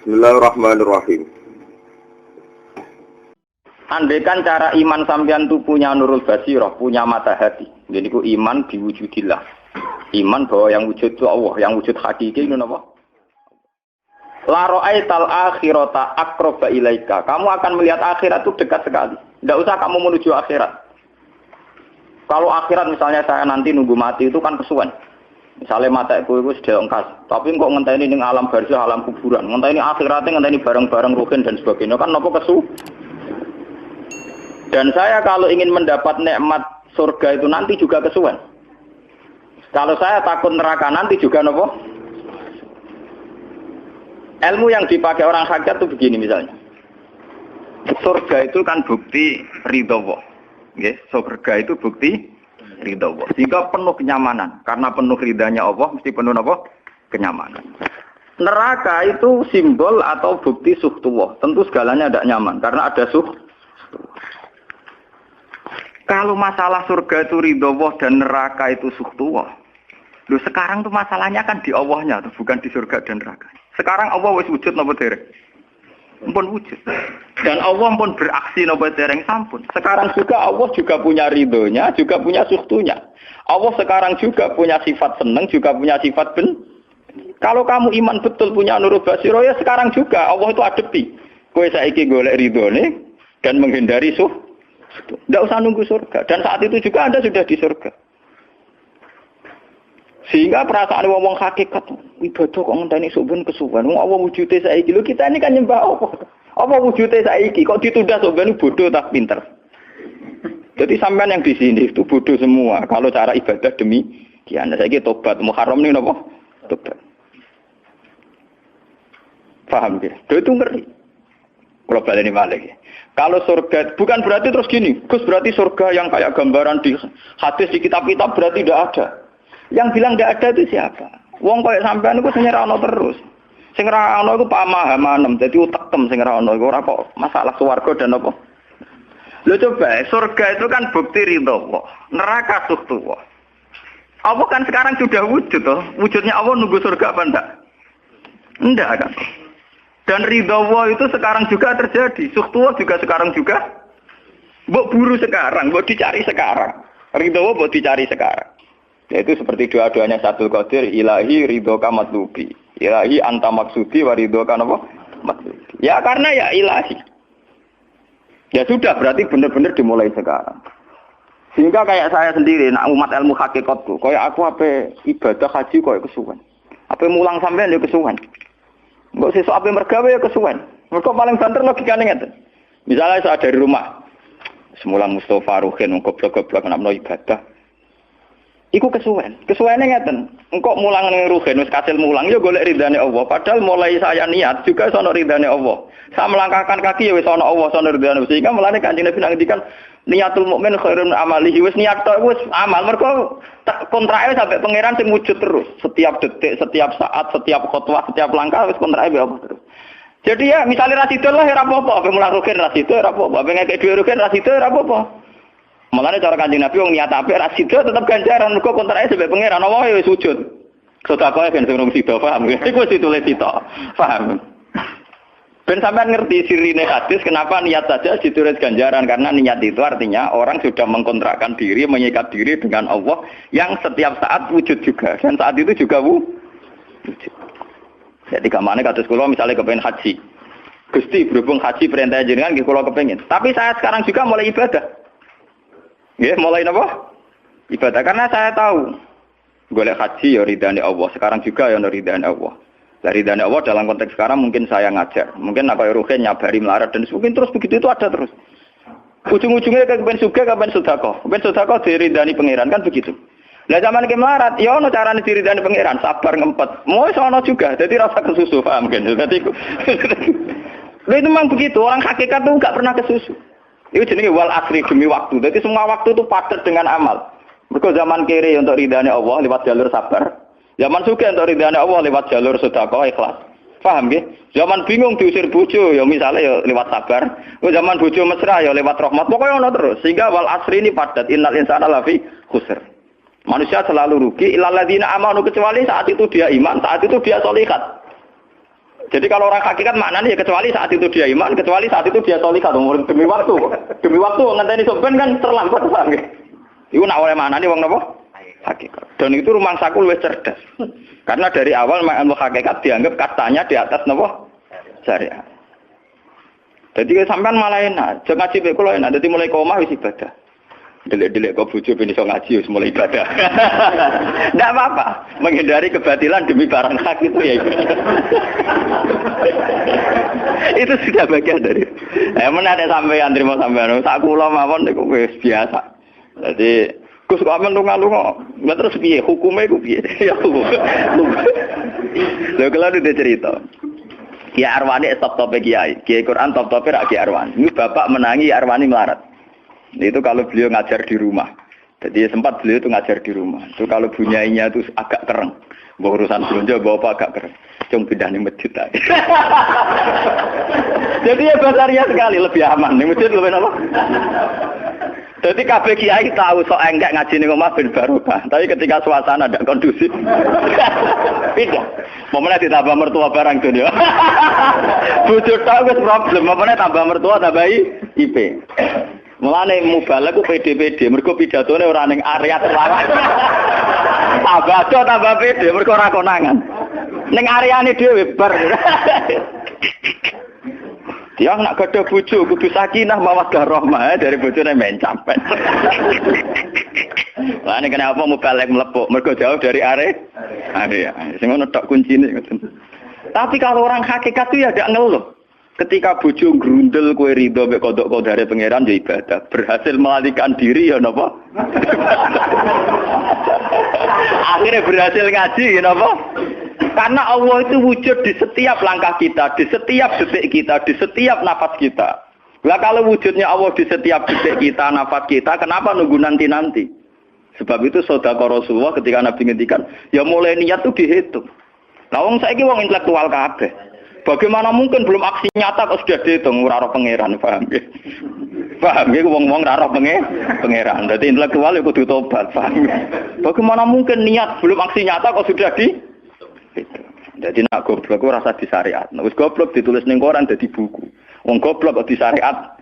Bismillahirrahmanirrahim. Andaikan cara iman sampean itu punya nurul basirah, punya mata hati. Jadi ku iman diwujudillah. Iman bahwa yang wujud itu Allah, yang wujud hakiki itu apa? La ra'aital akhirata aqraba ilaika. Kamu akan melihat akhirat itu dekat sekali. Tidak usah kamu menuju akhirat. Kalau akhirat misalnya saya nanti nunggu mati itu kan kesuwen. Misalnya mata itu sudah engkas, tapi kok ngenteni ning alam barzah, alam kuburan, ngenteni akhiratnya, ngenteni barang-barang ruhin dan sebagainya, kan napa kesu? Dan saya kalau ingin mendapat nikmat surga itu nanti juga kesuwen. Kalau saya takut neraka nanti juga napa? Ilmu yang dipakai orang hakikat itu begini misalnya. Surga itu kan bukti ridho Allah. Nggih, surga itu bukti ridha Allah. Jika penuh kenyamanan, karena penuh ridhanya Allah mesti penuh apa? Kenyamanan. Neraka itu simbol atau bukti suhtullah. Tentu segalanya tidak nyaman karena ada Kalau masalah surga itu ridha Allah dan neraka itu suhtullah. Loh sekarang tuh masalahnya kan di Allahnya, bukan di surga dan neraka. Sekarang Allah wis wujud napa dereng? Ampun wujud. Dan Allah pun beraksi napa dereng sampun. Sekarang juga Allah juga punya ridhonya, juga punya suhtunya. Allah sekarang juga punya sifat senang, juga punya sifat Kalau kamu iman betul punya nurul basirah ya sekarang juga Allah itu adepi. Kowe saiki golek ridhone dan menghindari Tidak usah nunggu surga. Dan saat itu juga Anda sudah di surga. Sehingga perasaan wong hakikat ibadah kok ngenteni suben kesuwen. Wong Allah wujude saiki. Lho kita ini kan nyembah apa? Apa wujude saiki kok ditunda suben bodoh tak pinter. Jadi sampean yang di sini itu bodoh semua. Kalau cara ibadah demikian. Saiki tobat Muharram niku napa? Tobat. Paham ya? Itu ngeri. Kalau baleni malih. Kalau surga bukan berarti terus gini. Gus berarti surga yang kayak gambaran di hadis di kitab-kitab berarti tidak ada. Yang bilang tidak ada itu siapa? Wong koyo sampean iku sing ora ono terus. Sing ora ono iku pamahaman, dadi utekem sing ora ono iku ora kok masalah swarga dan apa. Lho coba, surga itu kan bukti ridho Allah, neraka suhtullah. Allah kan sekarang sudah wujud toh. Wujudnya Allah nunggu surga apa enggak? Enggak kan. Dan ridho Allah itu sekarang juga terjadi. Suhtullah juga sekarang juga. Mbok buru sekarang, mbok dicari sekarang. Ridho Allah mbok dicari sekarang. Yaitu seperti doa-doanya Satul Qadir, ilahi ridhoka matlubi. Ilahi anta maksudi wa ridhoka apa? Matlubi. Ya karena ya ilahi. Ya sudah berarti benar-benar dimulai sekarang. Sehingga kayak saya sendiri, nak umat ilmu hakikat tuh, kayak aku apa ibadah haji kayak kesuwen. Apa mulang sampean ya kesuwen. Mbok sesuk apa mergawe ya kesuwen. Mergo paling banter logikane ngeten. Misalnya saya dari rumah, semulang Mustafa Ruhin goblok-goblok nak ibadah. Iku kesuwen. Kesuwene ngeten. Engkok mulang ning ruhen wis kasil mulang ya golek ridane Allah. Padahal mulai saya niat juga sono ridane Allah. Saya melangkahkan kaki ya wis sono Allah, sono ridane. Sehingga mulane Kanjeng Nabi ngendikan niatul mukmin khairun amalihi. Wis niat tok wis amal. Mergo kontrake sampai pangeran sing wujud terus. Setiap detik, setiap saat, setiap khotwah, setiap langkah wis kontrake Allah terus. Jadi ya misalnya rasido lah ya ora apa-apa. Apa mulang ruhen rasido ora apa-apa. Apa ngekek dhewe ruhen rasido ora apa-apa. Mulane cara Kanjeng Nabi wong niat apik ra sida tetep ganjaran mergo kontrake sampe pangeran Allah wis wujud. Sedekah ben sing sida paham. Iku wis ditulis sida. Paham. Ben sampean ngerti sirine hadis kenapa niat saja ditulis ganjaran karena niat itu artinya orang sudah mengkontrakkan diri, mengikat diri dengan Allah yang setiap saat wujud juga dan saat itu juga wujud. Jadi kamane kados kula misalnya kepengin haji. Gusti berhubung haji perintah jenengan nggih kula kepengin. Tapi saya sekarang juga mulai ibadah. Ya, mulai apa? Ibadah karena saya tahu golek haji ya ridane Allah. Sekarang juga ya ridane Allah. Dari ridane Allah dalam konteks sekarang mungkin saya ngajar. Mungkin apa ruhen nyabari melarat dan mungkin terus begitu itu ada terus. Ujung-ujungnya kepen suga kapan sedekah. Kepen sedekah diridani pangeran kan begitu. Lah zaman ke melarat ya ono carane diridani pangeran, sabar ngempet. Mau ono juga. Jadi rasa kesusu paham kan. Jadi itu memang begitu. Orang hakikat tuh enggak pernah kesusu. Itu jenenge wal asri demi waktu. Jadi semua waktu itu padat dengan amal. Mergo zaman kiri untuk ridhane Allah lewat jalur sabar. Zaman sugih untuk ridhane Allah lewat jalur sedekah ikhlas. Paham nggih? Zaman bingung diusir bojo ya misalnya ya lewat sabar. Zaman bojo mesra ya lewat rahmat. Pokoknya ono terus. Sehingga wal asri ini padat. Innal insana lafi khusr. Manusia selalu rugi illal ladzina amanu kecuali saat itu dia iman, saat itu dia sholihat. Jadi kalau orang hakikat maknanya ya kecuali saat itu dia iman, kecuali saat itu dia sholihat demi waktu. Demi waktu ngenteni sampean kan terlambat banget. Iku nak oleh maknane wong napa? Hakikat. Dan itu rumah sakul wis cerdas. Karena dari awal ilmu hakikat dianggap katanya di atas napa? Syariat. Jadi sampean malah enak, jangan ngaji mek kula enak, dadi mulai omah wis ibadah. Delik-delik kok bojo ben iso ngaji wis mulai ibadah. Ndak apa-apa, menghindari kebatilan demi barang hak itu ya. Itu sudah bagian dari. Menawa sampean trimo sampean, sak kula mawon niku wis biasa. Jadi Gus kok amen lunga-lunga. Lah terus piye hukume iku piye? Ya hukum. Lha kalau dia cerita. Kiai Arwani top-tope kiai. Kiai Quran top-tope rak Kiai Arwani. Ini bapak menangi Arwani melarat. Itu kalau beliau ngajar di rumah. Jadi sempat beliau itu ngajar di rumah. Itu kalau bunyainya itu agak kereng. Bawa urusan belanja bawa agak kereng. Cuma pindah di masjid aja. Jadi ya basaria sekali lebih aman. Di masjid lebih apa? Jadi kabeh kiai tahu sok enggak ngaji ning omah ben barokah. Tapi ketika suasana tidak kondusif, pindah. Momennya ditambah mertua barang dunia. Bujur tahu wis problem. Momennya tambah mertua tambah IP. Mulane mubalek ku PD-PD, mergo pidatone ora ning area terlarang. Tambah PD, mergo ora konangan. Ning areane dhewe bar. Dia nak gadah bojo kudu sakinah mawaddah rahmah dari bojone men capek. Lah nek kenapa mubalek mlepuk, mergo jauh dari area. Sing ngono tok kuncine ngoten. Tapi kalau orang hakikat itu ya ndak ngeluh. Ketika bojo grundel kowe rido mek kodok kodare pangeran ya ibadah. Berhasil melalikan diri ya napa? Akhirnya berhasil ngaji ya napa? Karena Allah itu wujud di setiap langkah kita, di setiap detik kita, di setiap nafas kita. Lah kalau wujudnya Allah di setiap detik kita, nafas kita, kenapa nunggu nanti-nanti? Sebab itu sedekah Rasulullah ketika Nabi ngendikan, ya mulai niat itu dihitung. Lah wong saiki wong intelektual kabeh. Bagaimana mungkin belum aksi nyata kok sudah dihitung ora roh pangeran, paham ya? Paham ya wong-wong ora roh pangeran. Dadi intelektual ya kudu tobat, paham ya? Bagaimana mungkin niat belum aksi nyata kok sudah dihitung? Jadi nak goblok ora rasa di syariat. Nek wis goblok ditulis ning koran dadi buku. Wong goblok kok di syariat.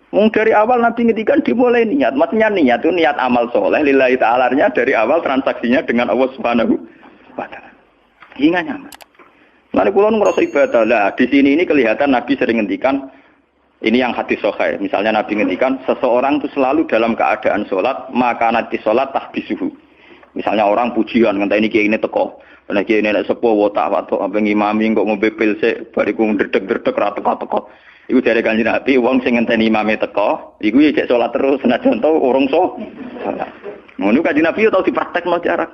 Wong dari awal Nabi ngendikan dimulai niat. Maksudnya niat itu niat amal soleh lillahi ta'ala-nya dari awal transaksinya dengan Allah Subhanahu wa taala. Hingga nyaman. Lalu kula ngrasa ibadah lah. Di sini ini kelihatan Nabi sering ngendikan ini yang hadis sahih. Misalnya Nabi ngendikan seseorang itu selalu dalam keadaan salat, maka nanti salat tahbisuhu. Misalnya orang pujian ngenteni kiai ini teko. Nek kiai nek sepuh watak watuk ambeng imami kok ngombe pil sik bariku ndredeg-ndredeg ra teko-teko. Iku jare Kanjeng Nabi wong sing ngenteni imame teko, iku cek salat terus senajan to urung salat. Ngono Kanjeng Nabi tau dipraktekno jarak.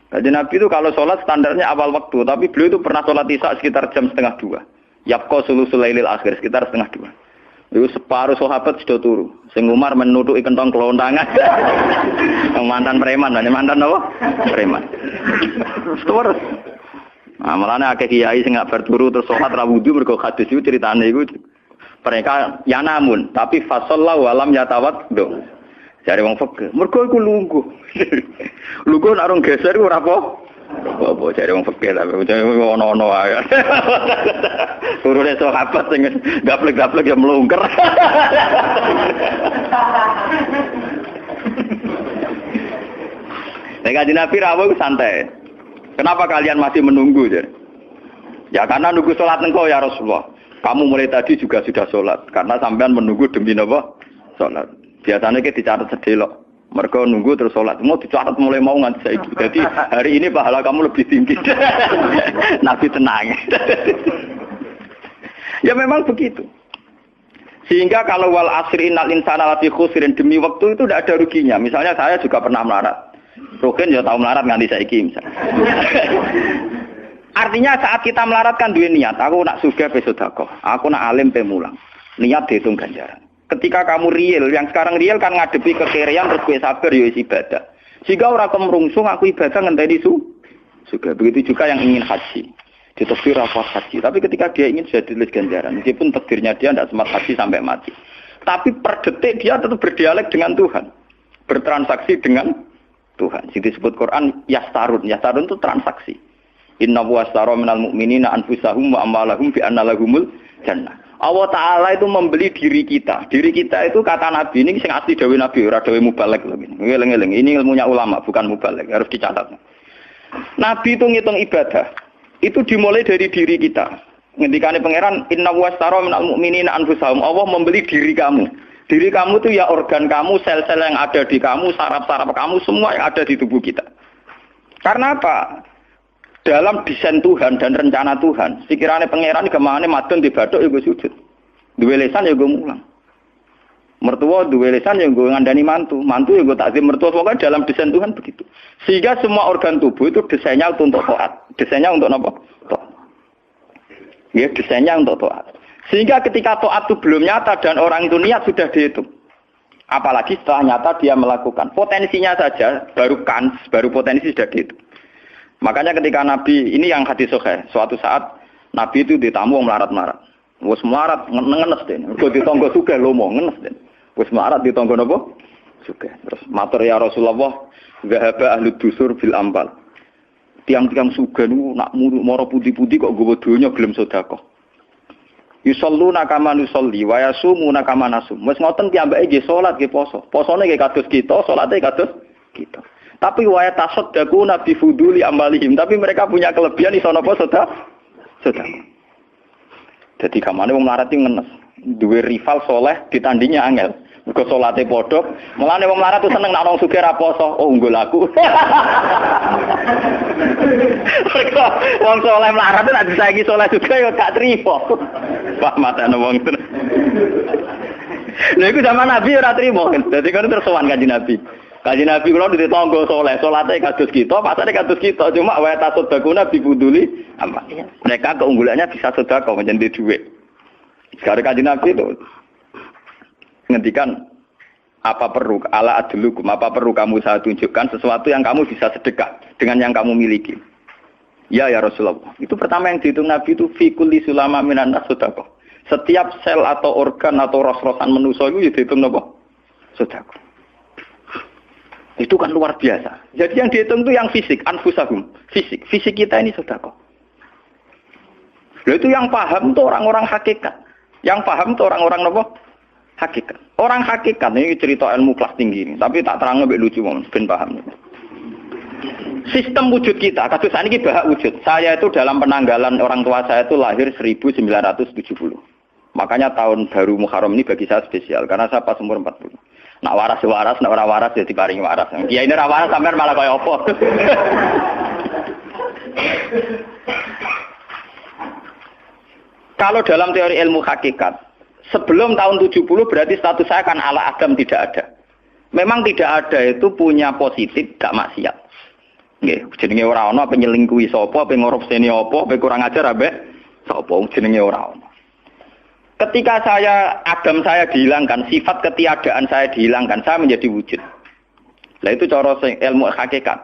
Kanjeng Nabi itu kalau sholat standarnya awal waktu, tapi beliau itu pernah sholat isya sekitar jam 1:30. Yapqa sulusul lailil akhir sekitar 1:30. Itu separuh sahabat sudah turu. Sing Umar menutupi kentong kelontangan. Mantan preman, mantan apa? Preman. Terus. Nah, malane akeh kiai sing gak berturu terus sholat ra wudu mergo hadis itu ceritane iku. Mereka ya namun, tapi fasallahu alam yatawad. Jare wong fikih, mergo iku lungguh. Lungguh nek orang geser ora apa jare wong fikih lah, ono-ono ae. Urune sahabat sing gaplek-gaplek ya mlungker. Nek Kanjeng Nabi rawuh santai. Kenapa kalian masih menunggu, Jar? Ya karena nunggu salat engkau ya Rasulullah. Kamu mulai tadi juga sudah salat karena sampean menunggu demi napa? Salat. Biasanya kita dicatat sedelok. Mereka nunggu terus sholat. Mau dicatat mulai mau nganti saiki. Jadi hari ini pahala kamu lebih tinggi. Nabi tenang. Ya memang begitu. Sehingga kalau wal asri innal insana lafi khusrin demi waktu itu tidak ada ruginya. Misalnya saya juga pernah melarat. Rugen ya tahu melarat nganti saiki misalnya. Artinya saat kita melarat kan duwe niat. Aku nak sugih pe sedekah. Aku nak alim pe mulang. Niat dihitung ganjaran. Ketika kamu real, yang sekarang real kan ngadepi kekerean terus gue sabar ya ibadah. Jika orang kemrungsung aku ibadah ngenteni juga. Begitu juga yang ingin haji. Ditakdir rapat haji. Tapi ketika dia ingin sudah ditulis ganjaran. Meskipun takdirnya dia tidak sempat haji sampai mati. Tapi per detik dia tetap berdialek dengan Tuhan. Bertransaksi dengan Tuhan. Jadi disebut Quran yastarun. Yastarun itu transaksi. Inna wastara minal mu'minina anfusahum wa amwalahum bi anna lahumul jannah. Allah Ta'ala itu membeli diri kita. Diri kita itu kata Nabi ini sing asli dawuh Nabi ora dawuh mubalek lho. Ngeling-eling. Ini ilmunya ulama bukan mubalek, harus dicatat. Nabi itu ngitung ibadah. Itu dimulai dari diri kita. Ngendikane pangeran inna wastara minal mu'minina anfusahum. Allah membeli diri kamu. Diri kamu itu ya organ kamu, sel-sel yang ada di kamu, saraf-saraf kamu, semua yang ada di tubuh kita. Karena apa? Dalam desain Tuhan dan rencana Tuhan, sekiranya pangeran kemana madun di bathuk ya gue sujud. Duwe lesan ya gue mulang. Mertua duwe lesan ya gue ngandani mantu. Mantu ya gue takzim mertua. Pokoknya dalam desain Tuhan begitu. Sehingga semua organ tubuh itu desainnya untuk taat. Desainnya untuk apa? Taat. Ya, desainnya untuk taat. Sehingga ketika taat itu belum nyata dan orang itu niat sudah dihitung. Apalagi setelah nyata dia melakukan. Potensinya saja baru kans, baru potensi sudah dihitung. Makanya ketika Nabi, ini yang hadis sahih, suatu saat Nabi itu ditamu melarat-melarat. Wes melarat ngenes den. Mergo ditangga sugih lomo ngenes den. Wes melarat ditangga napa? Sugih. Terus matur ya Rasulullah, zahaba ahli dusur bil ambal. Tiang-tiang sugih niku nak mara putih-putih kok nggawa donya gelem sedekah. Yusalluna kama nusolli wa yasumuna kama nasum. Wes ngoten piyambake nggih salat nggih poso. Posone nggih kados kita, salate kados kita. Tapi wa tasaddaqu nabi fuduli amalihim. Tapi mereka punya kelebihan iso napa sedekah. Jadi kamane wong melarat iki ngenes. Duwe rival soleh ditandingi angel. Mergo salate padha. Mulane wong melarat tuh seneng nek wong sugih ra poso. Oh unggul aku. Mergo wong soleh melarat nek disaiki soleh juga ya gak trimo. Pak matane wong tenan. Lha iku zaman Nabi ora trimo. Dadi kan terus sowan Kanjeng Nabi. Kanjeng Nabi kula di tangga soleh, salate kados kita, pasane kados kita, cuma wa tasodakuna bibuduli amal. Mereka keunggulannya bisa sedekah menjadi duit. Sekarang Kanjeng Nabi itu ngendikan apa perlu ala adlukum, apa perlu kamu saya tunjukkan sesuatu yang kamu bisa sedekah dengan yang kamu miliki. Ya Rasulullah. Itu pertama yang dihitung Nabi itu fi kulli sulama minan nas sedekah. Setiap sel atau organ atau ros-rosan manusia itu dihitung apa? Sedekah. Itu kan luar biasa. Jadi yang dihitung itu yang fisik, anfusahum, fisik. Fisik kita ini sedekah. Itu yang paham itu orang-orang hakikat. Yang paham itu orang-orang apa? Hakikat. Orang hakikat ini cerita ilmu kelas tinggi ini, tapi tak terang lebih lucu ben paham. Sistem wujud kita, kados saniki bahak wujud. Saya itu dalam penanggalan orang tua saya itu lahir 1970. Makanya tahun baru Muharram ini bagi saya spesial karena saya pas umur 40. Nak waras, nak ora waras ya diparingi waras. Kiai ini ora waras sampean malah kaya apa. Kalau dalam teori ilmu hakikat, sebelum tahun 70 berarti status saya kan ala Adam tidak ada. Memang tidak ada itu punya positif gak maksiat. Nggih, jenenge ora ana apa nyelingkuhi sapa, apa ngorupseni apa, apa kurang ajar ambek sapa jenenge ora ana. Ketika Adam saya dihilangkan, sifat ketiadaan saya dihilangkan, saya menjadi wujud. Nah itu cara ilmu hakikat.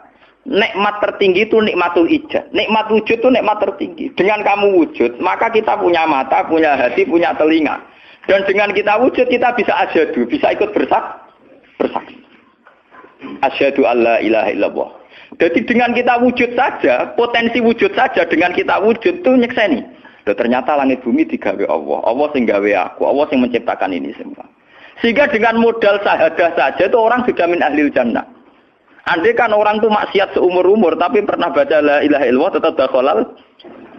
Nikmat tertinggi itu nikmatul ijad. Nikmat wujud itu nikmat tertinggi. Dengan kamu wujud, maka kita punya mata, punya hati, punya telinga. Dan dengan kita wujud, kita bisa asyhadu, bisa ikut bersaksi. Asyhadu alla ilaha illallah. Jadi dengan kita wujud saja, potensi wujud saja dengan kita wujud itu nyekseni. Ternyata langit bumi digawe Allah. Allah sing gawe aku. Allah sing menciptakan ini semua. Sehingga dengan modal syahadah saja itu orang sudah min ahlil jannah. Andai kan orang itu maksiat seumur-umur tapi pernah baca la ilaha illallah tetap dakhalal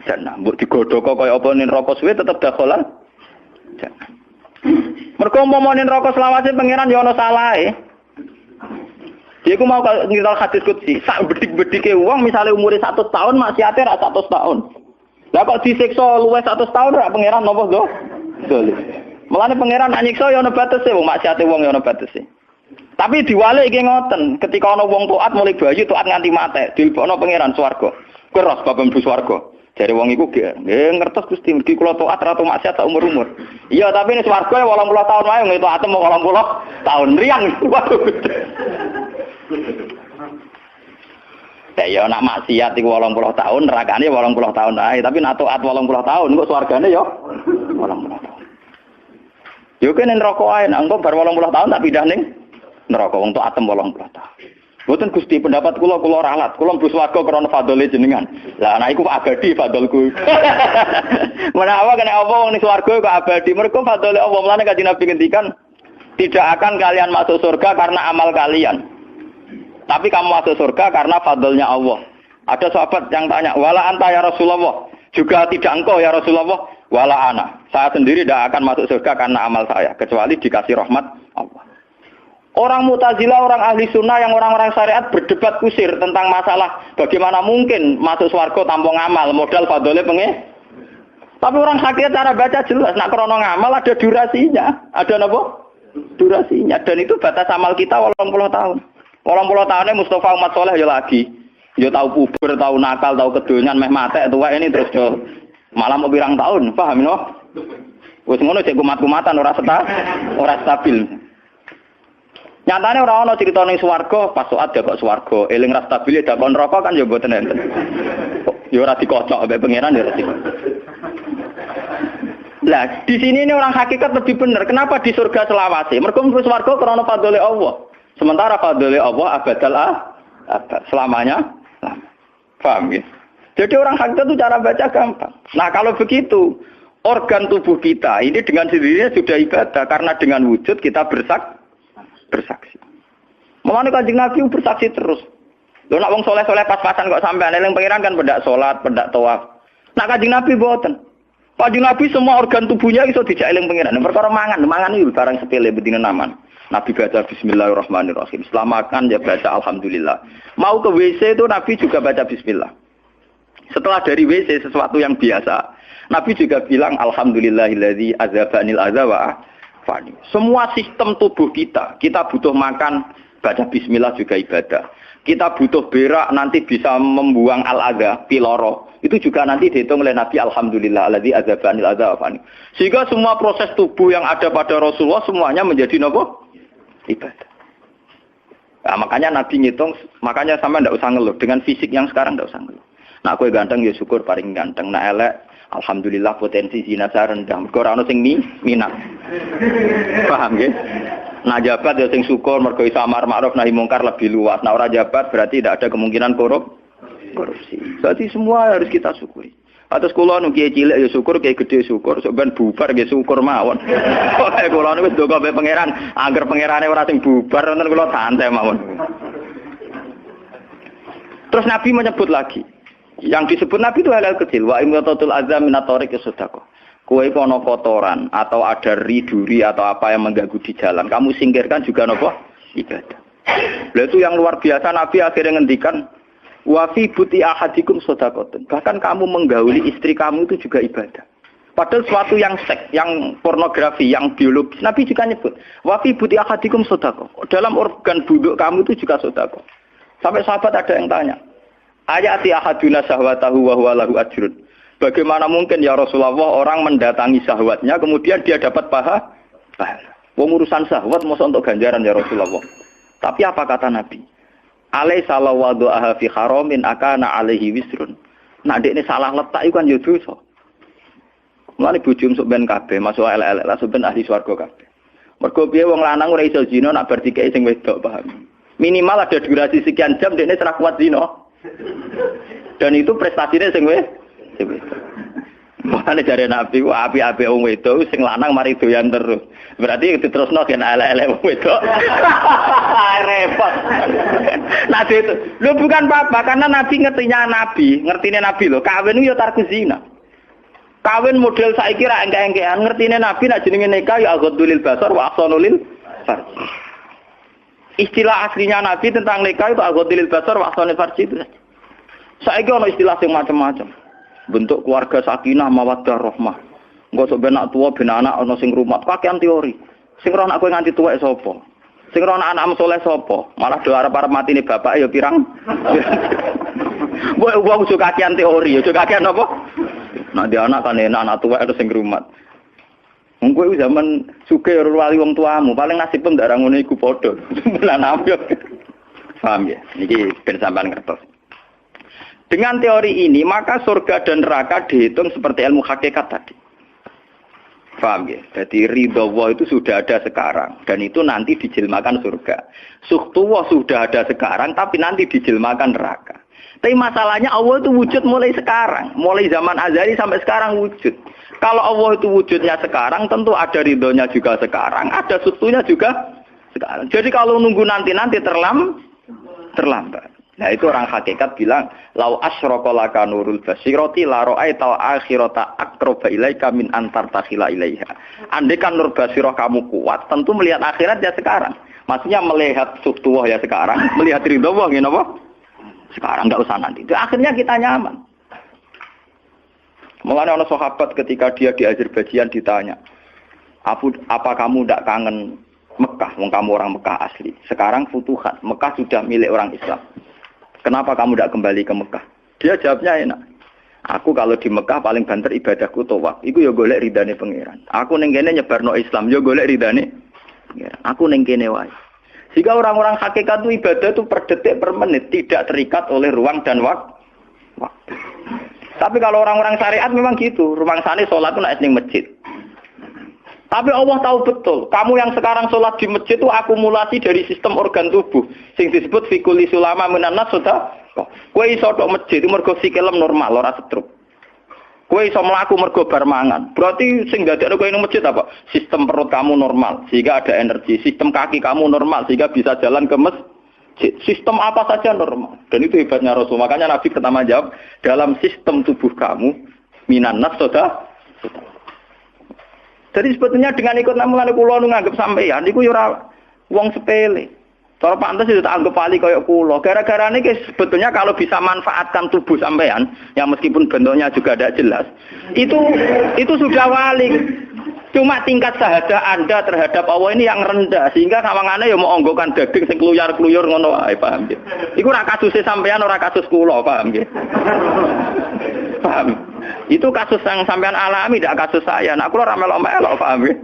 jannah. Mbok digodhok kaya apa ning neraka suwe tetap dakhalal jannah. Mergo umpama ning neraka selawase pangeran ya ana salahe. Dia ku mau ngiral hadis qudsi, sak bedik-bedike wong misale umure 100 tahun maksiate ra 100 tahun. Lah kok disiksa luwih 100 tahun ra pangeran napa to? Dolim. Mulane pangeran nyiksa ya ana batese wong maksiate wong ya ana batese. Tapi diwalik iki ngoten, ketika ana wong taat mulai bayi taat nganti mate, dilebokno pangeran swarga. Keros bab mlebu swarga. Jare wong iku nggih ngertos Gusti mergi kula taat ra tau maksiat sak umur-umur. Iya, tapi ning swarga 80 tahun wae ngene taat 80 tahun riang. Ya nak maksiat iku 80 tahun, nerakane 80 tahun ae, tapi nak taat 80 tahun kok swargane ya 80 tahun. Yo kene neraka ae, engko bar 80 tahun tak pindah ning neraka wong taat 80 tahun. Mboten Gusti, pendapat kula ralat. Kula mlebu swarga krana fadhole jenengan. Lah anak iku abadi fadholku. Menawa kena apa wong ning swarga kok abadi. Mergo fadhole Allah. Mulane Kanjeng Nabi ngendikan, tidak akan kalian masuk surga karena amal kalian. Tapi kamu masuk surga karena fadlnya Allah. Ada sahabat yang tanya, "Wala anta ya Rasulullah?" Juga tidak engkau ya Rasulullah? Wala ana. Saya sendiri tidak akan masuk surga karena amal saya, kecuali dikasih rahmat Allah. Orang Mu'tazilah, orang ahli sunnah yang orang-orang syariat berdebat kusir tentang masalah bagaimana mungkin masuk swarga tanpa ngamal, modal fadhole pengen. Tapi orang sakit cara baca jelas, nak krono ngamal ada durasinya. Ada apa? Durasinya. Dan itu batas amal kita 80 tahun. 80 tahunnya Mustafa umat soleh ya lagi. Ya tahu puber, tahu nakal, tahu kedonyan, meh matek tua ini terus yo malah mau birang tahun, paham no? Wis ngono cek kumat-kumatan ora stabil. Nyatane ora ana crita ning swarga, pas saat ya kok swarga, eling ra stabil ya kon neraka kan ya mboten enten. Ya ora dikocok ambek pangeran ya ora dikocok. Lah, di sini ini orang hakikat lebih benar. Kenapa di surga selawase? Mergo mlebu swarga krana fadhole Allah. Sementara fadhole Allah abadal abad, selamanya. Paham ya? Jadi orang hakikat itu cara baca gampang. Nah, kalau begitu, organ tubuh kita ini dengan sendirinya sudah ibadah karena dengan wujud kita bersaksi. Mulane Kanjeng Nabi bersaksi terus. Lho nek wong saleh-saleh pas-pasan kok sampean eling pangeran kan pendak salat, pendak tawaf. Nah Kanjeng Nabi mboten. Kanjeng Nabi semua organ tubuhnya iso dijak eling pangeran. Perkara mangan iki barang sepele bedine naman. Nabi baca bismillahirrahmanirrahim. Setelah makan ya baca alhamdulillah. Mau ke WC itu Nabi juga baca bismillah. Setelah dari WC sesuatu yang biasa, Nabi juga bilang alhamdulillahilladzi azhabanil adza wa afani. Semua sistem tubuh kita butuh makan, baca bismillah juga ibadah. Kita butuh berak nanti bisa membuang al-adza, piloro. Itu juga nanti dihitung oleh Nabi alhamdulillahilladzi azhabanil adza wa afani. Sehingga semua proses tubuh yang ada pada Rasulullah semuanya menjadi apa? Ibadah. Nah, makanya Nabi ngitung, makanya sama ndak usah ngeluh dengan fisik yang sekarang ndak usah ngeluh. Nah, kowe ganteng ya syukur paling ganteng. Nah, elek alhamdulillah potensi zina saya rendah. Mergo ora ono sing minat. Paham nggih? Nah, jabat ya sing syukur mergo iso amar ma'ruf nahi mungkar lebih luas. Nah, ora jabat berarti tidak ada kemungkinan korupsi. Berarti semua harus kita syukuri. Atus kula nu kiye cilik ya syukur, kiye gedhe syukur, sok ben bubar nggih syukur mawon. Pokoke kula niku wis ndonga mbek pangeran, angger pangerane ora sing bubar wonten kula santai mawon. Terus Nabi menyebut lagi. Yang disebut Nabi itu hal-hal kecil. Wa imatatul azam minat tariq sedekah. Kowe kono kotoran atau ada riduri atau apa yang mengganggu di jalan, kamu singkirkan juga napa? Ibadah. Lah itu yang luar biasa Nabi akhirnya ngendikan wa fi buti ahadikum sedekah. Bahkan kamu menggauli istri kamu itu juga ibadah. Padahal suatu yang seks, yang pornografi, yang biologis, Nabi juga nyebut wa fi buti ahadikum sedekah. Dalam organ buduk kamu itu juga sedekah. Sampai sahabat ada yang tanya, ayati ahaduna syahwatahu wa huwa lahu ajrun. Bagaimana mungkin ya Rasulullah orang mendatangi syahwatnya kemudian dia dapat pahala? Wong urusan syahwat masa untuk ganjaran ya Rasulullah. Tapi apa kata Nabi? Alaysa lawadhu'aha fi haramin akana alaihi wisrun. Nah dekne salah letak iku kan ya dosa. Mulane bojo sok ben kabeh masuk elek-elek lah ben ahli swarga kabeh. Mergo piye wong lanang ora iso zina nak bar dikeki sing wedok paham. Minimal ada durasi sekian jam dekne ora kuat zina. Dan itu prestasinya sing wedok. Mulane jare Nabi ku api-api wong wedok sing lanang mari doyan terus. Berarti diterusno gen elek-elek wong wedok. Repot. Nah itu, lu bukan apa-apa karena Nabi ngertine Nabi lho, kawin yo tarku zina. Kawin model saiki ra engke-engkean, ngertine Nabi nek jenenge nikah ya aghdulil basar wa ahsanulil farj. Istilah aslinya Nabi tentang nikah itu aghdulil basar wa ahsanul farj itu. Saiki ono istilah sing macam-macam. Bentuk keluarga sakinah mawaddah rahmah. Engko sok ben anak tuwa ben anak ana sing rumat, kakean teori. Sing ora anak kowe nganti tuwek sapa? Sing ora anak soleh sapa? Malah do arep-arep matine bapak ya pirang. Wong suka kakean teori, ya kakean apa? Nah dia anak kan enak anak tuwek terus sing rumat. Wong kowe zaman sugih wali wong tuamu, paling nasib pun ndak ngono iku padha. Lan ambyok. Paham ya? Niki ben sampean ngertos. Dengan teori ini, maka surga dan neraka dihitung seperti ilmu hakikat tadi. Paham ya? Jadi ridho Allah itu sudah ada sekarang dan itu nanti dijelmakan surga. Suhtullah sudah ada sekarang tapi nanti dijelmakan neraka. Tapi masalahnya Allah itu wujud mulai sekarang, mulai zaman azali sampai sekarang wujud. Kalau Allah itu wujudnya sekarang, tentu ada ridhonya juga sekarang, ada suhtunya juga sekarang. Jadi kalau nunggu nanti terlambat. Nah itu orang hakikat bilang, lau asyraka laka nurul basirati la ra'aital akhirata aqraba ilaika min antar takhila ilaiha. Andai kan nur basirah kamu kuat, tentu melihat akhirat ya sekarang. Maksudnya melihat suhtuwah ya sekarang, melihat ridho Allah ya apa? Sekarang enggak usah nanti. Itu akhirnya kita nyaman. Mulanya orang sahabat ketika dia di Azerbaijan ditanya, apa kamu tidak kangen Mekah? Wong kamu orang Mekah asli. Sekarang futuhat, Mekah sudah milik orang Islam. Kenapa kamu tidak kembali ke Mekah? Dia jawabnya enak. Aku kalau di Mekah paling banter ibadahku tawaf. Iku yo golek ridane pangeran. Aku ning kene nyebarno Islam, yo golek ridane pangeran. Aku ning kene wae. Jika orang-orang hakikat itu ibadah itu per detik per menit, tidak terikat oleh ruang dan waktu. Tapi kalau orang-orang syariat memang gitu. Rumangsane salat itu nek ning masjid. Tapi Allah tahu betul, kamu yang sekarang sholat di masjid itu akumulasi dari sistem organ tubuh. Sing disebut fikuli sulama minanas sudah. Kowe iso tok masjid itu mergo sikilem normal, ora stroke. Kowe iso mlaku mergo bar mangan. Berarti sing dadekno kowe ning masjid apa? Sistem perut kamu normal, sehingga ada energi. Sistem kaki kamu normal, sehingga bisa jalan ke masjid. Sistem apa saja normal. Dan itu hebatnya Rasul. Makanya Nabi pertama jawab, dalam sistem tubuh kamu minanas sudah. Jadi sebetulnya dengan ikut namungan kula nu nganggep sampeyan niku ya ora wong sepele. Cara pantes itu tak anggap wali kaya kula. Gara-gara niki sebetulnya kalau bisa manfaatkan tubuh sampeyan yang meskipun bentuknya juga tidak jelas, itu sudah wali. Cuma tingkat sahaja Anda terhadap Allah ini yang rendah sehingga sawangane ya mau onggokan daging sing kluyar-kluyur ngono wae, paham nggih. Iku ora kasuse sampeyan ora kasus kula, paham nggih. Paham. Itu kasus yang sampean alami, tidak kasus saya. Nah, aku ora melok-melok, paham ya?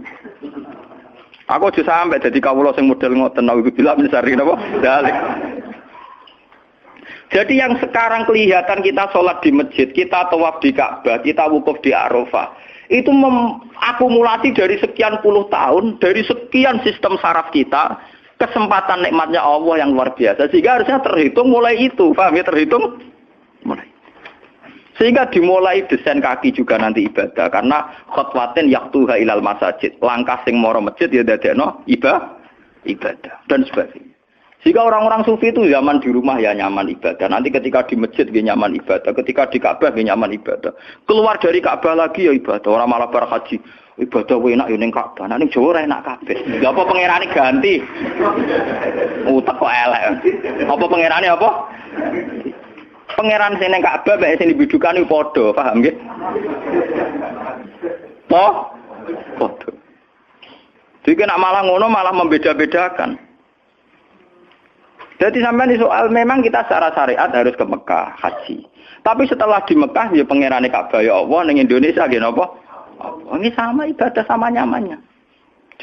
Aku aja sampai jadi kawula sing model ngoten niku bila mencari napa? Dalik. Jadi yang sekarang kelihatan kita sholat di masjid, kita tawaf di Ka'bah, kita wukuf di Arafah, itu akumulasi dari sekian puluh tahun, dari sekian sistem saraf kita, kesempatan nikmatnya Allah yang luar biasa. Sehingga harusnya terhitung mulai itu, paham ya? Terhitung mulai. Sehingga dimulai desain kaki juga nanti ibadah karena khotwatin yaktuha ilal masajid, langkah sing moro masjid ya dadekno ibadah dan sebagainya. Sehingga orang-orang sufi itu zaman di rumah ya nyaman ibadah, nanti ketika di masjid dia nyaman ibadah, ketika di Ka'bah dia nyaman ibadah, keluar dari Ka'bah lagi ya ibadah. Orang malah bar haji ibadah enak yo ning Ka'bah, ning Jawa ora enak kabeh. Lha apa pangerane ganti? Utek kok elek. Apa pangerane apa? Pangeran sing ning Ka'bah mek sing dibidukan iku padha, paham nggih? Padha. Jadi nek malah ngono malah membeda-bedakan. Jadi sampai di soal memang kita secara syariat harus ke Mekah haji. Tapi setelah di Mekah ya pangerane Ka'bah ya Allah ning Indonesia nggih napa? Ini sama ibadah sama nyamannya.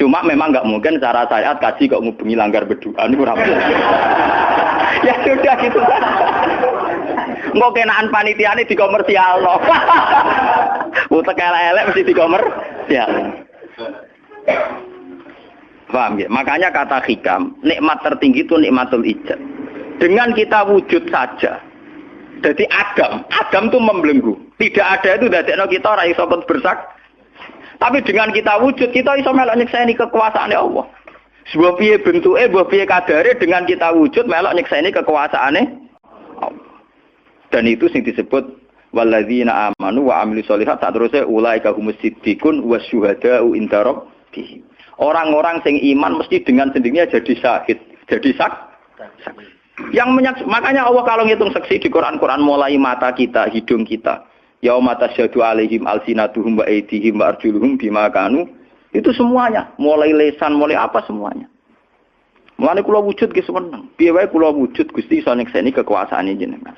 Cuma memang enggak mungkin secara syariat kaji kok ngubungi langgar berdua niku ora. Ya sudah gitu. Engko kenaan panitiane dikomersialno. Utek elek-elek mesti dikomersial. Paham ya? Makanya kata hikam, nikmat tertinggi itu nikmatul ijad. Dengan kita wujud saja. Jadi Adam itu membelenggu. Tidak ada itu dadekno kita ora iso bersak. Tapi dengan kita wujud, kita iso melok nyekseni kekuasaane Allah. Sebuah piye bentuke, sebuah piye kadare dengan kita wujud melok nyekseni kekuasaane Allah. Dan itu sing disebut walladzina amanu wa amilus sholihat saterusé ulaika humus siddiqun wasyuhada'u inda rabbihim. Orang-orang sing iman mesti dengan sendirinya jadi syahid, jadi saksi. Makanya Allah kalau ngitung saksi di Quran mulai mata kita, hidung kita, yauma tasyhadu alaihim alsinatuhum wa aydihim wa arjuluhum bima kanu, itu semuanya, mulai lesan, mulai apa semuanya. Mulane kula wujud ki seneng. Piye wae kula wujud Gusti iso nyekseni kekuasaane jenengan.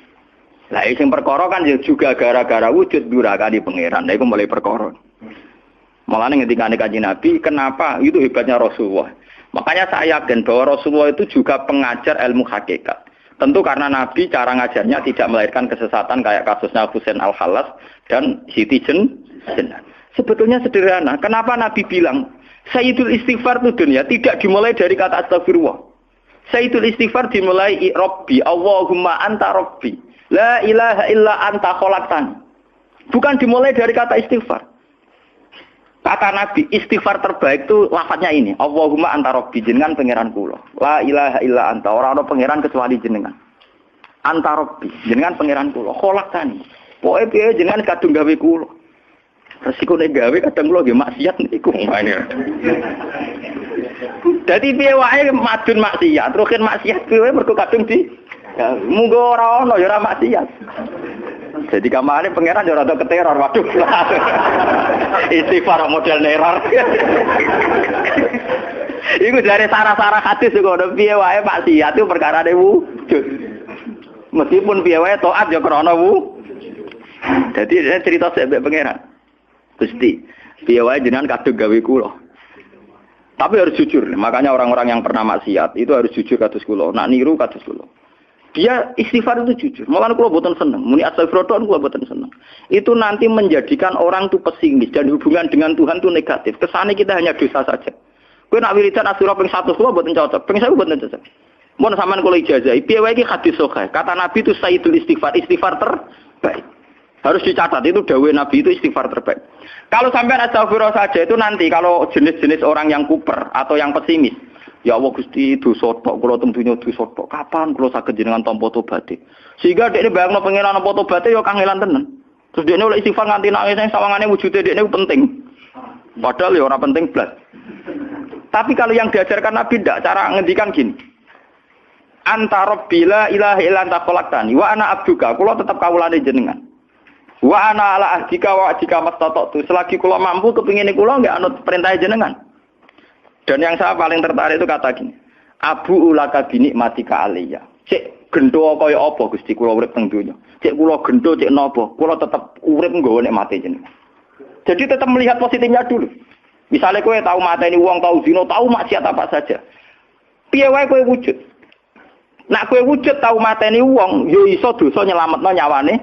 Lah sing perkara kan juga gara-gara wujud durakane pangeran. Lah iku mulai perkara. Mulane ngendikane Kanjeng Nabi, kenapa itu hebatnya Rasulullah. Makanya saya yakin bahwa Rasulullah itu juga pengajar ilmu hakikat. Tentu karena Nabi cara ngajarnya tidak melahirkan kesesatan kayak kasusnya Husain Al-Khallas dan Siti Jenar. Sebetulnya sederhana. Kenapa Nabi bilang Sayyidul istighfar itu dunia tidak dimulai dari kata astagfirullah. Sayyidul istighfar dimulai Rabbi, Allahumma anta Rabbi. La ilaha illa anta khalaqtani. Bukan dimulai dari kata istighfar. Kata Nabi, istighfar terbaik itu lafadznya ini. Allahumma anta Rabbi, jenengan pangeran kula. La ilaha illa anta, ora ana pangeran kecuali jenengan. Anta Rabbi, jenengan pangeran kula. Khalaqtani. Pokoke piye jenengan kadung gawe kula. Resiko nek gawe kadang kula nggih maksiat niku. Dadi piye wae madun maksiat, rukin maksiat piye mergo kadung di munggo ora ono ya ora maksiat. Jadi kamane pangeran ya rada keteror, waduh. Istighfar model neror. Iku dari sarah-sarah hadis kok ono piye wae maksiat itu perkarane wujud. Meskipun piye wae taat ya krana Jadi cerita sebab pangeran. Gusti, piye wae jenengan kadung gawe kula. Tapi harus jujur. Makanya orang-orang yang pernah maksiat itu harus jujur kados kula. Nak niru kados kula. Dia istighfar itu jujur. Malah kula boten seneng. Muni astagfirullah kula boten seneng. Itu nanti menjadikan orang itu pesimis dan hubungan dengan Tuhan itu negatif. Kesane kita hanya dosa saja. Kowe nak wiridan asura ping 100 kula boten cocok. Ping 1000 boten cocok. Mun sampean kula ijazah, piye wae iki hadis sahih. Kata Nabi itu sayyidul istighfar terbaik. Harus dicatat itu dawuh Nabi itu istighfar terbaik. Kalau sampai astagfirullah saja itu nanti kalau jenis-jenis orang yang kuper atau yang pesimis. Ya Allah Gusti dosa tok kula teng donya dosa tok. Kapan kula saged jenengan tampa tobaté? Sehingga dekne bayangno pengenan tampa tobaté ya kangelan tenan. Terus dekne oleh istighfar nganti nangis sing sawangane wujude dekne penting. Padahal ya ora penting blas. Tapi kalau yang diajarkan Nabi ndak cara ngendikan gini. Anta Rabbi la ilaha illa anta khalaqtani wa ana abduka. Kula tetep kawulane jenengan. Wa ana ala ahdika wa ahdika mastata'tu. Selagi kula mampu kepingine kula nggih anut perintah jenengan. Dan yang saya paling tertarik itu kata gini. Abu ulaka binikmatika aliyya. Cek gendo kaya apa Gusti kula urip teng donya. Cek kula gendo cek napa, kula tetep urip nggawa nikmate jenengan. Jadi tetap melihat positifnya dulu. Misalnya kowe tahu mateni wong, tahu zina, tahu maksiat apa saja. Piye wae kowe wujud. Nak kowe wujud tahu mateni wong, ya iso dosa nyelametno nyawane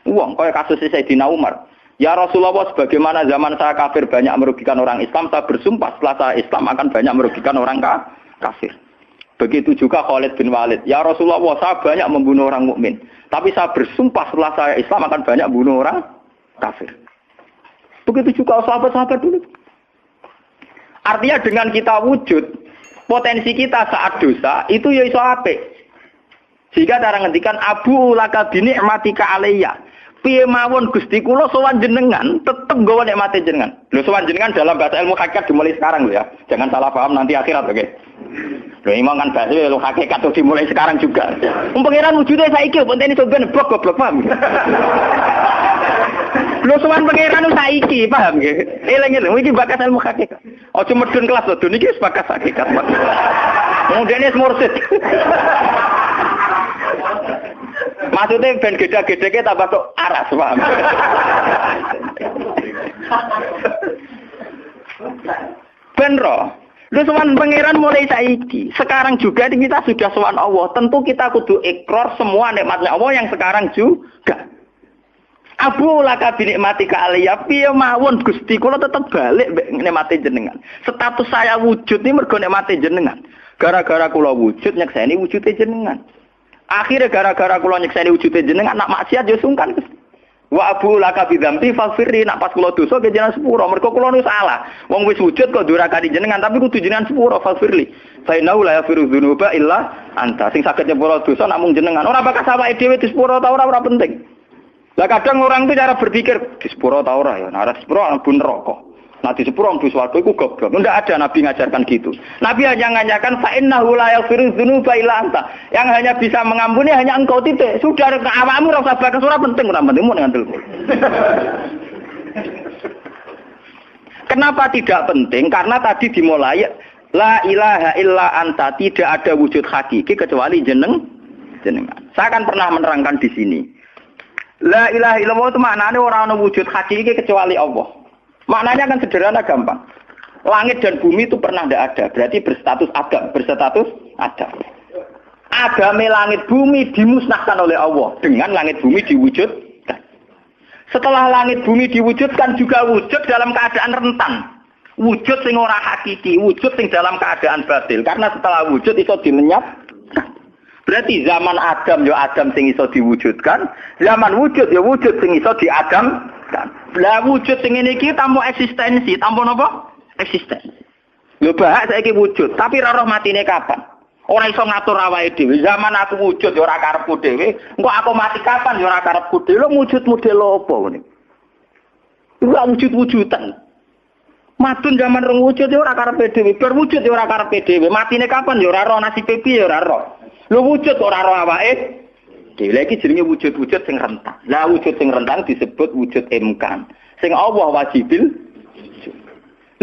wong, kaya kasus Sayyidina Umar. Ya Rasulullah, sebagaimana zaman saya kafir banyak merugikan orang Islam, saya bersumpah setelah saya Islam akan banyak merugikan orang kafir. Begitu juga Khalid bin Walid. Ya Rasulullah, saya banyak membunuh orang mukmin, tapi saya bersumpah setelah saya Islam akan banyak bunuh orang kafir. Begitu juga sahabat-sahabat dulu. Artinya dengan kita wujud, potensi kita saat dosa itu ya iso apik. Jika cara ngendikan Abu laka binikmatika alayya. Piye mawon Gusti kula sowan jenengan tetep nggawa nikmate jenengan. Lho sowan jenengan dalam bahasa ilmu hakikat dimulai sekarang lho ya. Jangan salah paham nanti akhirat oke. Lho imam kan bahasa ilmu hakikat itu dimulai sekarang juga. Pangeran wujude saiki pentene sampeyan goblok paham. Lho sowan pangeran saiki paham nggih. Eling-eling iki bakas ilmu hakikat. Aja medun kelas lho niki wis bakas hakikat. Mudene mursid. Maksudnya ben gede-gede tambah kok aras, paham? Ben roh. Lu sowan pangeran mulai saiki. Sekarang juga kita sudah sowan Allah. Tentu kita kudu ikrar semua nikmatnya Allah yang sekarang juga. Abu laka binikmatika aliyya. Piye mawon Gusti kula tetep balik nikmate jenengan. Status saya wujud ini mergo nikmate jenengan. Gara-gara kula wujud nyekseni wujude jenengan. Akhirnya gara-gara kula nyekseni wujude jenengan nak maksiat yo sungkan Gusti. Wa abu laka bidzambi faghfirli nak pas kula dosa ke jenengan sepuro mergo kula nu salah. Wong wis wujud kok durakani jenengan tapi kudu jenengan sepuro faghfirli. Fa innahu la yaghfiru dzunuba illa anta. Sing saged nyepuro dosa namung jenengan. Ora bakal awake dhewe disepuro ta ora penting. Lah kadang orang itu cara berpikir disepuro ta ora ya. Nah disepuro mlebu neraka. Nah disepuro mlebu swarga iku goblok. Ndak ada nabi ngajarkan gitu. Nabi hanya ngajarkan fa innahu la yaghfiru dzunuba illa anta. Yang hanya bisa mengampuni hanya engkau titik. Sudah awakmu ora usah bakas ora penting mun ngandel. Kenapa tidak penting? Karena tadi dimulai la ilaha illa anta, tidak ada wujud hakiki kecuali jenengan. Saya akan pernah menerangkan di sini. La ilaha illallah itu maknanya orang ana wujud hakiki kecuali Allah. Maknanya kan sederhana gampang. Langit dan bumi itu pernah tidak ada, berarti berstatus ada. Agame langit bumi dimusnahkan oleh Allah dengan langit bumi diwujudkan. Setelah langit bumi diwujudkan juga wujud dalam keadaan rentan. Wujud sing ora hakiki, wujud sing dalam keadaan batil. Karena setelah wujud iso dilenyap. Berarti zaman Adam ya Adam sing iso diwujudkan, zaman wujud ya wujud sing iso diadamkan. Lah wujud sing ngene iki tanpa eksistensi, tanpa napa? Eksistensi. Lho bahak saiki wujud, tapi ora roh matine kapan? Ora iso ngatur awake dhewe. Zaman aku wujud ya ora karepku dhewe, engko aku mati kapan ya ora karepku dhewe. Lho wujud model apa ngene? Ora wujud-wujudan. Madun zaman rong wujud ya ora karepe dhewe, bar wujud ya ora karepe dhewe. Matine kapan ya ora roh, nasibe piye ya ora roh. Lho wujud ora roh awake. Dhewe iki jenenge wujud-wujud sing rentang. Lah wujud sing rentang disebut wujud imkan. Sing Allah wajibil.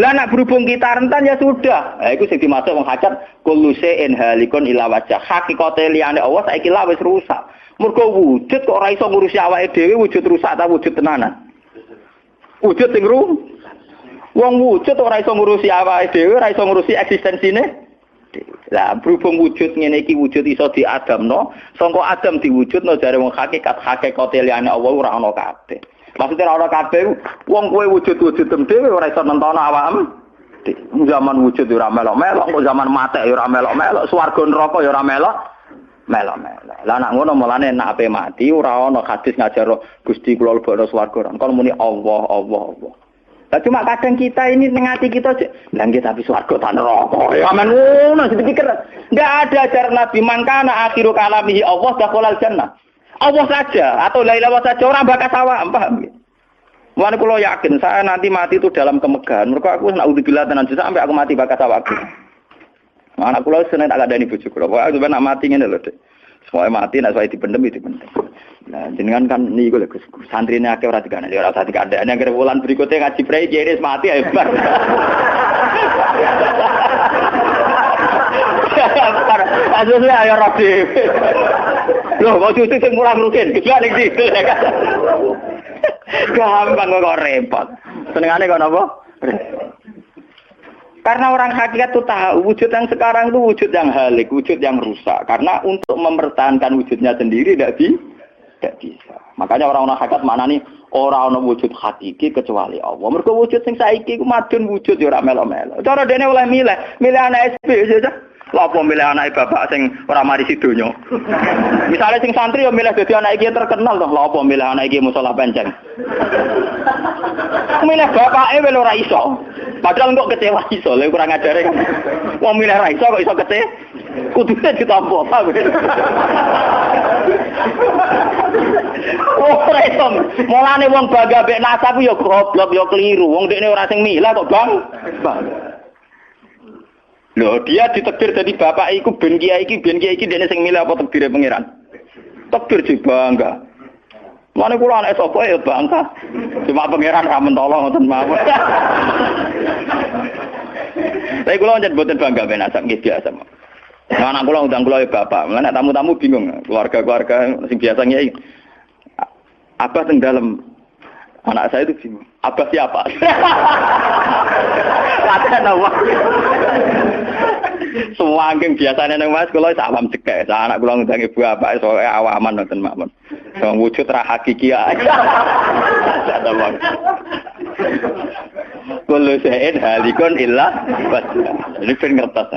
Lah nek berhubung kita rentan ya sudah. Lah iku sing dimaksud wong hajat kullu shay'in halikun ila wajh. Hakikate liyane Allah saiki lah wis rusak. Mergo wujud kok ora iso ngurusi awake dhewe, wujud rusak ta wujud tenanan. Wujud sing wong wujud ora iso ngurusi awake dhewe, ora iso ngurusi eksistensine. Lah berhubung wujud ngene iki wujud iso diadamno, sangka Adam diwujudno jare wong hakikate liyane Allah ora ana kabeh. Maksudnya ora ana kabeh wong kowe wujud-wujud dhewe ora iso nentono awakmu. Zaman wujud ora melok-melok, kok zaman matek ora melok-melok, swarga neraka ya ora melok-melok. Lah nek ngono mulane nek ape mati ora ana hadis ngajar Gusti kula lebokno swarga. Kon muni Allah. Lah cuma kadang kita ini tengah hati kita lah nggih tapi swarga ta neraka. Ya men ngono dipikir. Enggak ada ajaran Nabi mangkana akhiru kalamihi Allah dakhalal jannah. Allah saja atau la ilaha saja orang bakas awak, paham nggih? Mulane kula yakin saya nanti mati itu dalam kemegahan. Mergo aku naudzubillah tenan sampai aku mati bakas awak. Anak kula seneng tak kandhani bojo kula. Pokoke sampe nak mati ngene lho, Dik. Semoga mati nek saya dipendem. Nah, jenengan kan niku lho Gus. Santrine akeh ora dikandani, ora usah dikandani. Nek wulan berikutnya ngaji prei jenis mati ae bar. Asline ayo rapi. Loh, kok cucu sing mulang rugen, gimana ning situ ya kan. Gampang kok repot. Senengane kok napa? Karena orang hakikat itu tahu wujud yang sekarang itu wujud yang halik, wujud yang rusak. Karena untuk mempertahankan wujudnya sendiri tidak bisa. Makanya orang-orang hakikat mana nih orang wujud hakiki kecuali Allah. Mergo wujud sing saiki ku madun wujud ya ora melo-melo. Cara dene oleh milih anak SP saja. Lha apa milih anak bapak sing ora mari sidonya. Misale sing santri ya milih dadi anak iki terkenal toh. Lha apa milih anak iki musala penceng. Milih bapake wel ora iso. Padahal kok kecewa iso, lha kurang ajare kan. Wong milih ra iso kok iso kecewa. Kudune ditampa apa. Oh, resom. Mulane wong bangga mek nasab ya goblok ya keliru. Wong dekne ora sing milah kok, Bang. Loh, dia ditakdir jadi bapak iku ben kiai iki dene sing milih apa takdire pangeran? Takdir sih bangga. Mane kula anak sapa ya bangga. Cuma pangeran ra mentolo ngoten mawon. Tapi kula njen boten bangga ben asam nggih biasa. Nah, anak kula undang kula ya bapak. Mane tamu-tamu bingung, keluarga-keluarga sing biasa kiai. Abah teng dalem. Anak saya itu bingung. Abah siapa? Latihan apa? Semua angking biasanya nang Mas kula awam cekek. Anak kula ngundang ibu bapak soalé awaman nonton mawon. Wong wujud ra hakiki ae. Sadawang. Kullu syai'in halikun illa wajha. Ini ben ngertos.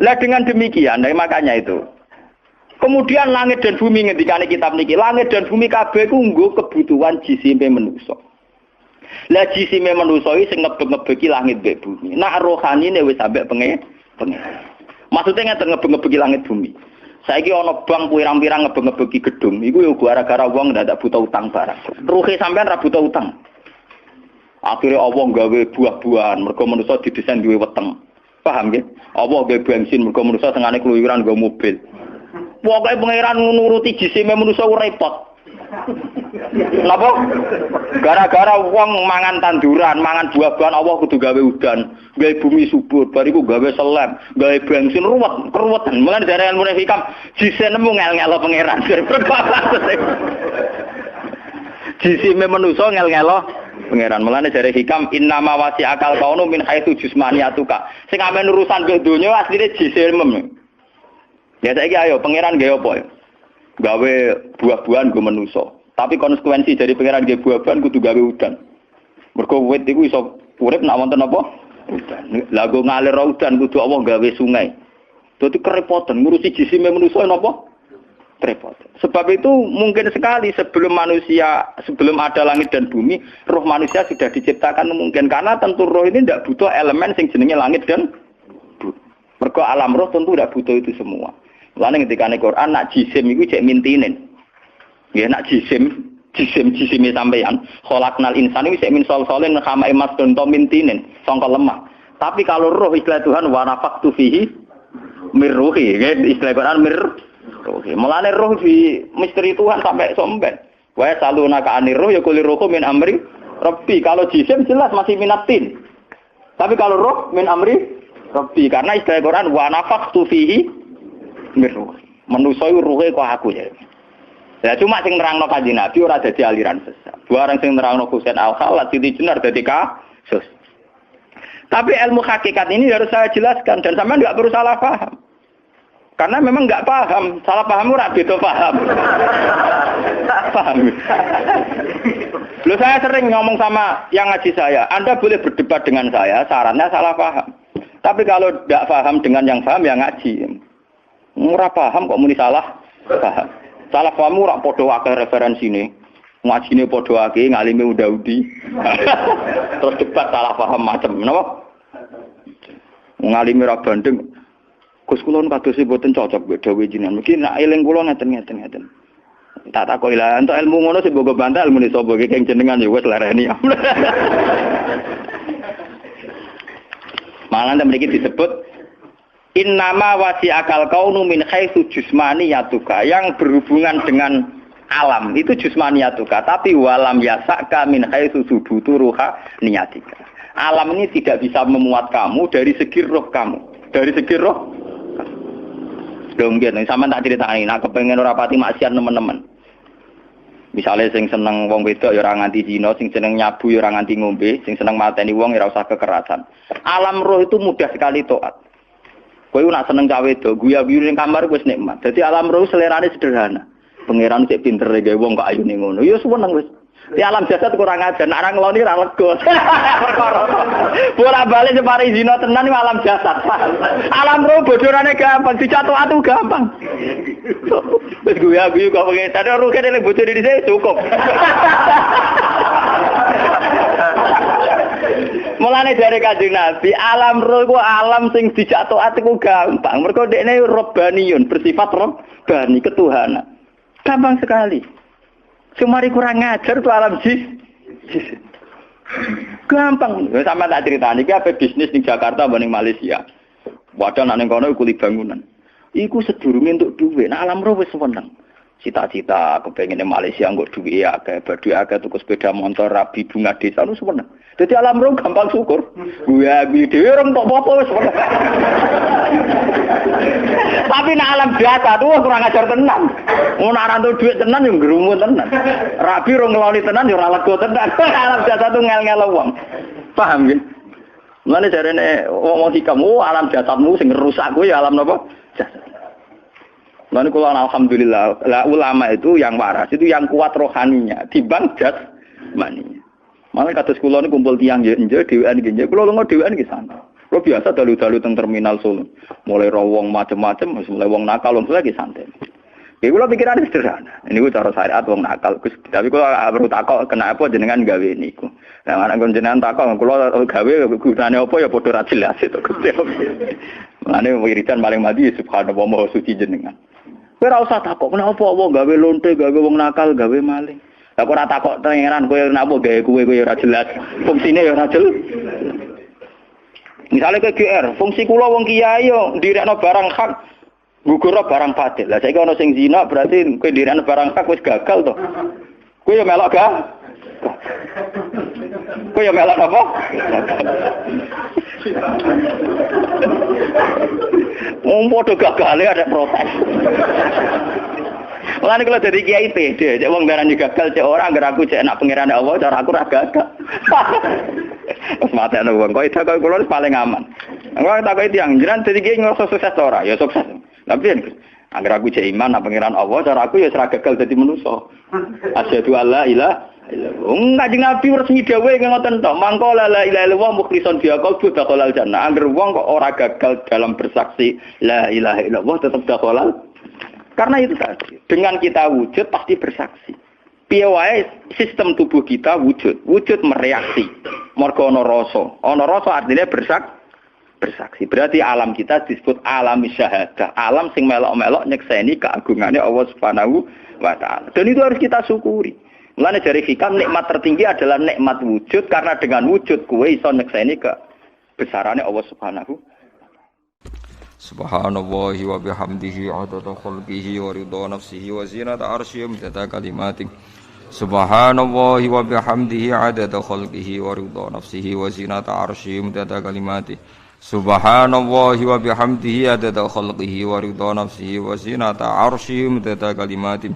Lah dengan demikian, makanya itu. Kemudian langit dan bumi ngendikane kitab niki, langit dan bumi kabeh ku nggo kebutuhan jisime manusa. Lah jisime manusa iki sing ngebek-ngebeki langit mbek bumi. Nak rohanine wis sampe pengen. Maksudnya ngeten ngebek-ngebeki langit bumi. Saiki ana bank pirang-pirang ngebek-ngebeki gedung, iku yo gara-gara wong ndak buta utang barang. Ruhe sampean ra buta utang. Akhire Allah gawe buah-buahan, mergo manusa didesain duwe weteng. Paham nggih? Allah gawe bensin, mergo manusa tengane keluyuran nggo mobil. Pokoke pangeran nuruti jisime manusa repot. Napa? Gara-gara wong mangan tanduran, mangan buah-buahan Allah kudu gawe udan, gawe bumi subur, bariku gawe selem, gawe bensin ruwetan. Mulane dari ilmu hikam jise nemu ngel-ngelo pangeran. Jisime manusa ngel-ngelo pangeran. Mulane dari hikam innama wasi'akal kaunu min haitsu jismaniyatuka. Sing amen urusan ke donya asline jisime. Ya saiki ayo pangeran gawe apa? Gawe buah-buahan go manusa. Tapi konsekuensi dari pangeran nggih buaban kudu gawe udan. Mergo wit iku iso urip nek wonten apa? Udan. Lah go ngalir udan kudu Allah gawe sungai. Dadi kerepotan ngurusi jisime manusa napa? Repot. Sebab itu mungkin sekali sebelum ada langit dan bumi, roh manusia sudah diciptakan mungkin karena tentu roh ini tidak butuh elemen sing jenenge langit dan bumi. Mergo alam roh tentu tidak butuh itu semua. Mulane ketika ning Quran nak jisim iku cek mintinen. Ya nak jisim sampeyan, khalaqnal insana iku cek min solsolin kama emas donto mintinen, sangka lemah. Tapi kalau roh istilah Tuhan wa nafaqtu fihi mir ruhi, istilah Quran mir. Oke, mulane roh di misteri Tuhan sampai somben. Wa salunaka anir roh ya kulir roh min amri rabbi. Kalau jisim jelas masih minatin. Tapi kalau roh min amri rabbi karena istilah Quran wa nafaqtu fihi mir ruh. Manusa iku ruhe kok aku ya. Ya cuma sing nerangno Kanjeng Nabi ora dadi aliran sesat. Barang sing nerangno Husain Al-Khalat Siti Jenar dadi kasus. Tapi ilmu hakikat ini harus saya jelaskan dan sampean enggak perlu salah paham. Karena memang enggak paham, salah paham ora beda paham. Paham. Loh saya sering ngomong sama yang ngaji saya, Anda boleh berdebat dengan saya, sarannya salah paham. Tapi kalau enggak paham dengan yang paham ya ngaji. Ora paham kok muni salah paham. Salah paham ora padha akeh referensine. Ngajine padha akeh, ngalime unda-udi. Terus debat salah paham macam napa? Ngalime ra bandeng. Gus kula kados mboten cocok mbek dawuh jenengan. Mungkin nek eling kula ngeten. Tak takoki lah entuk ilmu ngono sing mbok bantah ilmu ni sapa iki jenengan ya wis lereni. Malah mriki disebut innama wasi'akal kaunu min haitsu jismaniyatuka yang berhubungan dengan alam itu jismaniyatuka tapi walam yasaka min haitsu subutu ruha niyatika. Alam ini tidak bisa memuat kamu dari segi roh kamu. Dari segi roh donggen, sampean tak critani, nak kepengin ora pati maksiat teman-teman. Misale sing seneng wong wedok ya ora nganti zina, sing seneng nyabu ya ora nganti ngombe, sing seneng mateni wong ya ora usah kekerasan. Alam roh itu mudah sekali taat. Kowe nak seneng cawe wedok, guya-guyu ning kamar wis nikmat. Dadi alam roh selerane sederhana. Pangeran cek pinter gawe wong kok ayune ngono. Ya seneng wis. Di alam jasad kurang ajar, nak orang ngeloni ra lega. Bolak-balik separi zina tenan alam jasad. Alam roh bocorane gampang, dicatu atu gampang. Wis guyu kok pengen sadar roh kene bocor di sini cukup. Mulane dari Kanjeng Nabi, alam roh ku alam sing dicatu ati ku gampang. Mergo dekne robbaniyun, bersifat robbani, ketuhanan. Gampang sekali. Sumari kurang ngajar tuh alam jis. Gampang. Sama tak ceritani iki apa bisnis di Jakarta apa ning Malaysia. Wadah nang ning kono kuli bangunan. Iku sedurunge entuk dhuwit. Nah alam roh wis seneng. Cita-cita kepengin ning Malaysia nggo dhuwit akeh, badhe akeh tuku sepeda motor, rabi bunga desa nu seneng. Dadi alam roh gampang syukur. Guyu dhewe orang tok apa wis seneng. Tapi nek alam biasa tuh kurang ajar tenan. Ngono ora entuk dhuwit tenan yo ngrumu tenan. Rabi ora ngeloni tenan yo ora lega tenan. Alam biasa tuh ngel-ngel wong. Paham nggih? Mulane jarene wong kamu alam jasadmu sing rusak kuwi alam napa? Jasad. Mulane kula alhamdulillah ulama itu yang waras itu yang kuat rohaninya timbang jasmaninya. Malah kados kula niku kumpul tiyang nggih dhewean nggih. Kula lunga dhewean nggih santai. Kula biasa dalu-dalu teng terminal Solo. Mulai wong macam-macam, mulai wong nakal wong lagi santai. Ya kula pikirane sederhana. Niku cara syariat wong nakal. Tapi kula perlu takok kenapa jenengan gawe niku. Lah anak jenengan takok kula gawe gunane apa ya padha ra jelas itu Gusti. Mulane wiridan paling mati subhanallah maha suci jenengan. Kowe ora usah takok kenapa wong gawe lonte, gawe wong nakal, gawe maling. Lah kok ora takok pangeran kowe napa gawe kowe ora jelas. Fungsine ya ora jelas. Misalnya ke GR, fungsi kula wong kiai yo ndirekno barang hak, gugurno barang batil. Lah saiki ana sing zina berarti kowe ndirekno barang hak wis gagal to. Kowe yo melok gak? Kowe yo melok apa? Wong padha gagale ada protes. Mulane kalau jadi kiai pede, cek wong darani gagal cek ora anggar aku cek nak pangeran Allah cara aku ra gagal. Wes mate ana wong kok itu kok kula paling aman. Engko tak kok tiyang jenengan dadi kiai ngrasa sukses ora? Ya sukses. Tapi agar aku cek iman, pangeran Allah, cara aku ya serah gagal dadi manusa. Asyhadu alla ilaha illallah. Kanjeng Nabi resmi dawuh ngoten tok. Mangko la ilaha illallah mukhlishon biha qalbu dakhalal jannah. Angger wong kok ora gagal dalam bersaksi la ilaha illallah tetap dakhalal. Karena itu tadi, dengan kita wujud pasti bersaksi. Piye wae sistem tubuh kita wujud mereaksi. Mergo ana rasa. Ana rasa artinya bersaksi. Berarti alam kita disebut alam syahadah. Alam sing melok-melok nyekseni keagungane Allah Subhanahu wa taala. Dan itu harus kita syukuri. Mulane dari hikam nikmat tertinggi adalah nikmat wujud karena dengan wujud kowe iso nyekseni kebesarannya Allah Subhanahu. Subhanallahi wa bihamdihi adada khalqihi wa ridha nafsihi wa zinata arsyihi wa midada kalimatihi. Subhanallahi wa bihamdihi adada khalqihi wa ridha nafsihi wa zinata arsyihi wa midada kalimatihi. Subhanallahi wa bihamdihi adada khalqihi wa ridha nafsihi wa zinata arsyihi wa midada kalimatihi.